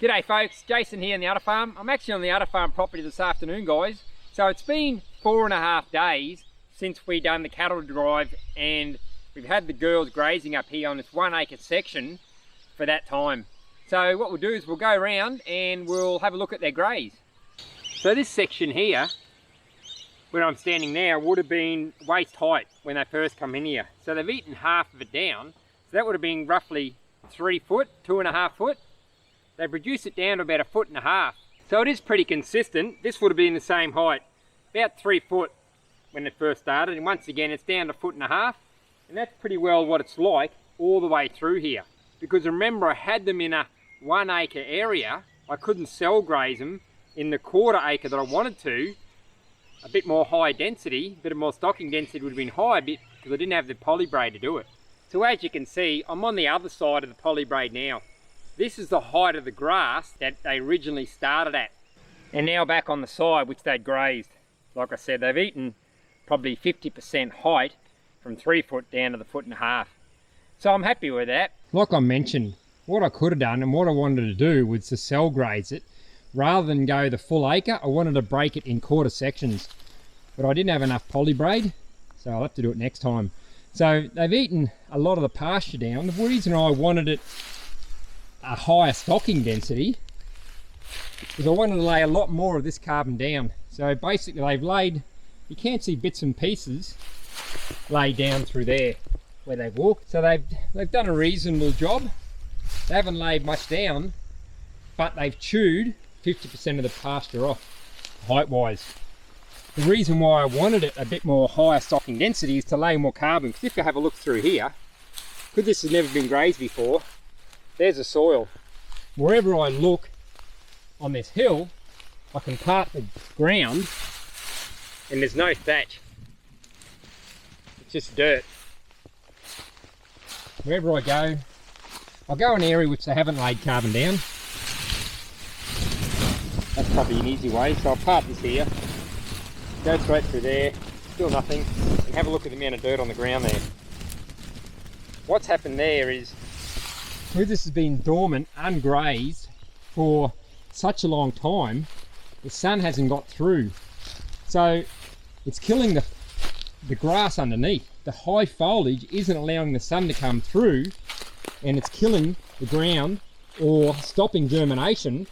G'day folks, Jason here in the udder farm. I'm actually on the udder farm property this afternoon, guys. So it's been 4.5 days since we done the cattle drive, and we've had the girls grazing up here on this 1 acre section for that time. So what we'll do is we'll go around and we'll have a look at their graze. So this section here, where I'm standing now, would have been waist height when they first come in here. So they've eaten half of it down. So that would have been roughly 3 foot, 2.5 foot. They've reduced it down to about 1.5 foot. So it is pretty consistent. This would have been the same height, about 3 foot when it first started. And once again, it's down to 1.5 foot. And that's pretty well what it's like all the way through here. Because remember, I had them in a 1 acre area. I couldn't cell graze them in the 1/4 acre that I wanted to. A bit more high density, a bit more stocking density would have been high a bit because I didn't have the poly braid to do it. So as you can see, I'm on the other side of the poly braid now. This is the height of the grass that they originally started at. And now back on the side which they'd grazed. Like I said, they've eaten probably 50% height from 3 foot down to the 1.5 foot. So I'm happy with that. Like I mentioned, what I could have done and what I wanted to do was to cell graze it. Rather than go the full acre, I wanted to break it in 1/4 sections. But I didn't have enough poly braid, so I'll have to do it next time. So they've eaten a lot of the pasture down. The reason I wanted it a higher stocking density is I wanted to lay a lot more of this carbon down. So basically they've laid, you can't see bits and pieces laid down through there where they've walked. So they've done a reasonable job. They haven't laid much down, but they've chewed 50% of the pasture off height wise. The reason why I wanted it a bit more higher stocking density is to lay more carbon. Because if you have a look through here, because this has never been grazed before, there's the soil. Wherever I look on this hill, I can part the ground and there's no thatch. It's just dirt. Wherever I go, I'll go an area which they haven't laid carbon down. That's probably an easy way. So I'll part this here, go straight through there, still nothing, and have a look at the amount of dirt on the ground there. What's happened there is, because this has been dormant, ungrazed for such a long time, the sun hasn't got through. So it's killing the grass underneath. The high foliage isn't allowing the sun to come through, and it's killing the ground or stopping germination,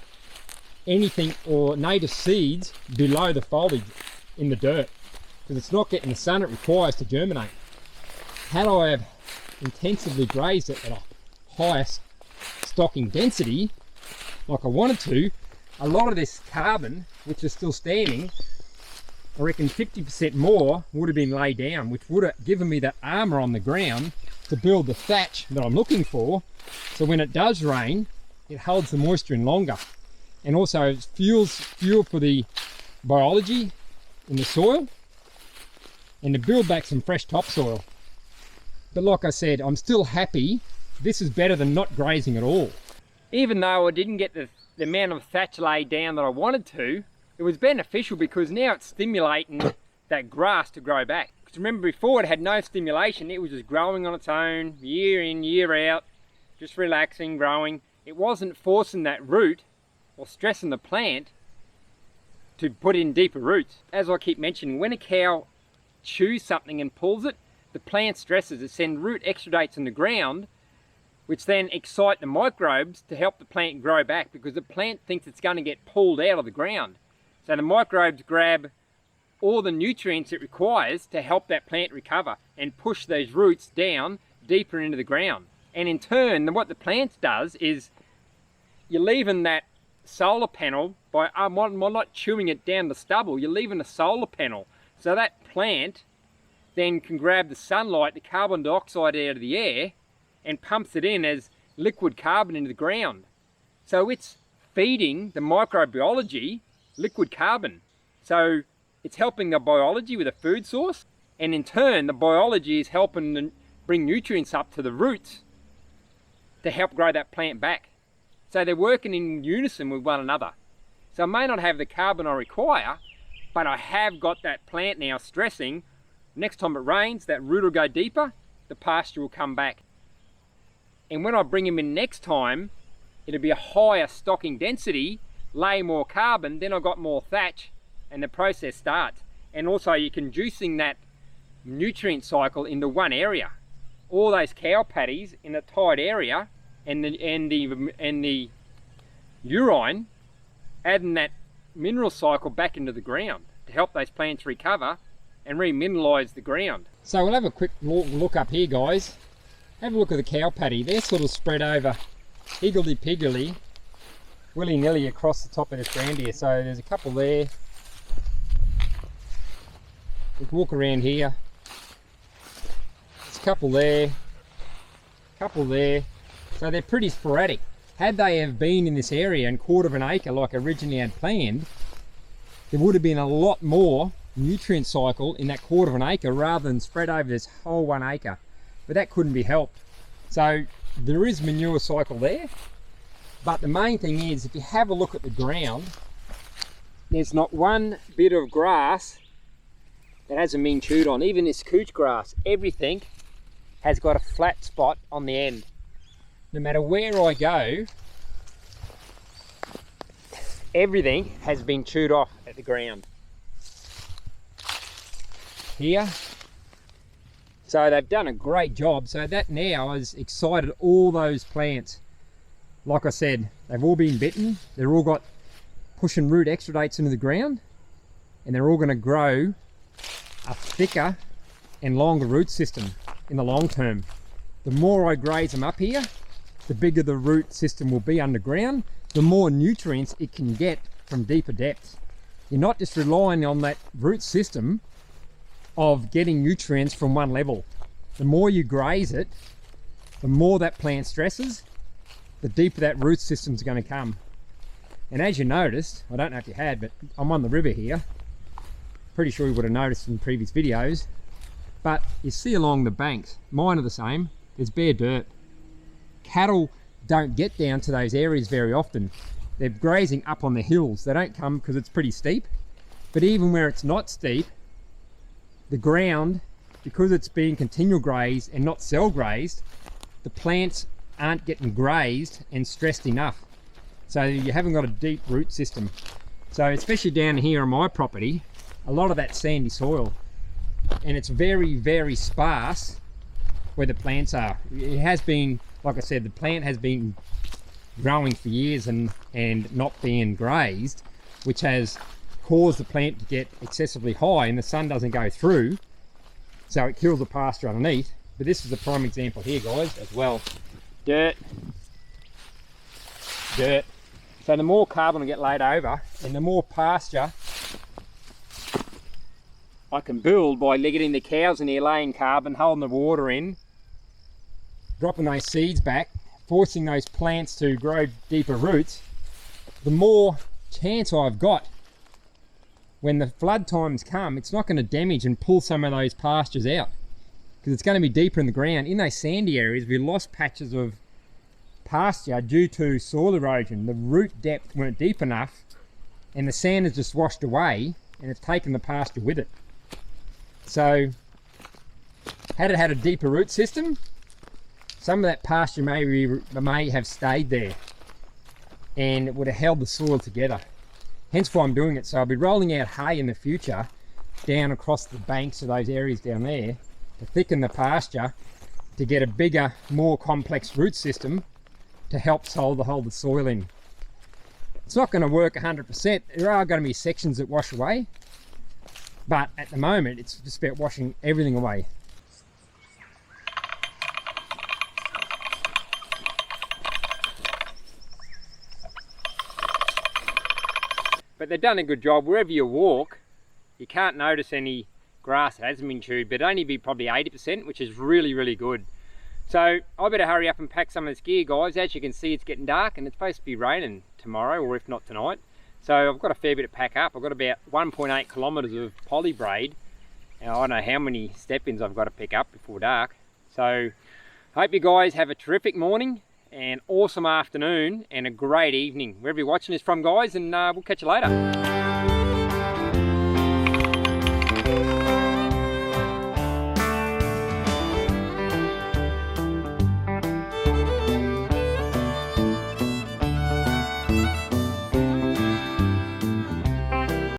anything or native seeds below the foliage in the dirt, because it's not getting the sun it requires to germinate. Had I have intensively grazed it at a highest stocking density like I wanted to, a lot of this carbon which is still standing, I reckon 50% more would have been laid down, which would have given me that armour on the ground to build the thatch that I'm looking for, so when it does rain it holds the moisture in longer, and also it's fuel for the biology in the soil and to build back some fresh topsoil. But like I said, I'm still happy. This is better than not grazing at all. Even though I didn't get the amount of thatch laid down that I wanted to, it was beneficial because now it's stimulating that grass to grow back. Because remember, before it had no stimulation, it was just growing on its own, year in, year out, just relaxing, growing. It wasn't forcing that root or stressing the plant to put in deeper roots. As I keep mentioning, when a cow chews something and pulls it, the plant stresses. It sends root exudates in the ground, which then excite the microbes to help the plant grow back, because the plant thinks it's going to get pulled out of the ground. So the microbes grab all the nutrients it requires to help that plant recover and push those roots down deeper into the ground. And in turn, what the plant does is you're leaving that solar panel by not chewing it down the stubble, you're leaving a solar panel. So that plant then can grab the sunlight, the carbon dioxide out of the air, and pumps it in as liquid carbon into the ground. So it's feeding the microbiology liquid carbon. So it's helping the biology with a food source, and in turn the biology is helping to bring nutrients up to the roots to help grow that plant back. So they're working in unison with one another. So I may not have the carbon I require, but I have got that plant now stressing. Next time it rains, that root will go deeper, the pasture will come back. And when I bring them in next time, it'll be a higher stocking density, lay more carbon, then I've got more thatch, and the process starts. And also you're conducing that nutrient cycle into one area. All those cow patties in a tight area, and the urine, adding that mineral cycle back into the ground to help those plants recover and remineralise the ground. So we'll have a quick look up here, guys. Have a look at the cow patty. They're sort of spread over higgledy-piggledy, willy-nilly across the top of this ground here. So there's a couple there. We can walk around here. There's a couple there, couple there. So they're pretty sporadic. Had they have been in this area and 1/4 of an acre like originally had planned, there would have been a lot more nutrient cycle in that 1/4 of an acre rather than spread over this whole 1 acre. But that couldn't be helped. So there is manure cycle there. But the main thing is, if you have a look at the ground, there's not one bit of grass that hasn't been chewed on. Even this couch grass, everything has got a flat spot on the end. No matter where I go, everything has been chewed off at the ground. Here. So they've done a great job. So that now has excited all those plants. Like I said, they've all been bitten. They're all got pushing root exudates into the ground, and they're all going to grow a thicker and longer root system in the long term. The more I graze them up here, the bigger the root system will be underground, the more nutrients it can get from deeper depths. You're not just relying on that root system of getting nutrients from one level. The more you graze it, the more that plant stresses, the deeper that root system's going to come. And as you noticed, I don't know if you had, but I'm on the river here. Pretty sure you would have noticed in previous videos. But you see along the banks, mine are the same, there's bare dirt. Cattle don't get down to those areas very often. They're grazing up on the hills. They don't come because it's pretty steep. But even where it's not steep, the ground, because it's being continual grazed and not cell grazed, the plants aren't getting grazed and stressed enough. So you haven't got a deep root system. So especially down here on my property, a lot of that sandy soil, and it's very, very sparse where the plants are. It has been, like I said, the plant has been growing for years and not being grazed, which has caused the plant to get excessively high and the sun doesn't go through, so it kills the pasture underneath. But this is a prime example here, guys, as well. Dirt, dirt. So the more carbon I get laid over and the more pasture I can build by getting the cows in here laying carbon, holding the water in, dropping those seeds back, forcing those plants to grow deeper roots, the more chance I've got when the flood times come, it's not going to damage and pull some of those pastures out because it's going to be deeper in the ground. In those sandy areas, we lost patches of pasture due to soil erosion. The root depth weren't deep enough and the sand has just washed away and it's taken the pasture with it. So had it had a deeper root system, some of that pasture may have stayed there and it would have held the soil together. Hence why I'm doing it. So I'll be rolling out hay in the future down across the banks of those areas down there to thicken the pasture to get a bigger, more complex root system to help hold the soil in. It's not going to work 100%. There are going to be sections that wash away, but at the moment it's just about washing everything away. But they've done a good job. Wherever you walk, you can't notice any grass that hasn't been chewed, but it'd only be probably 80%, which is really, really good. So I better hurry up and pack some of this gear, guys. As you can see, it's getting dark and it's supposed to be raining tomorrow, or if not tonight. So I've got a fair bit to pack up. I've got about 1.8 kilometres of poly braid. And I don't know how many step-ins I've got to pick up before dark. So I hope you guys have a terrific morning, an awesome afternoon and a great evening wherever you're watching this from, guys, and we'll catch you later.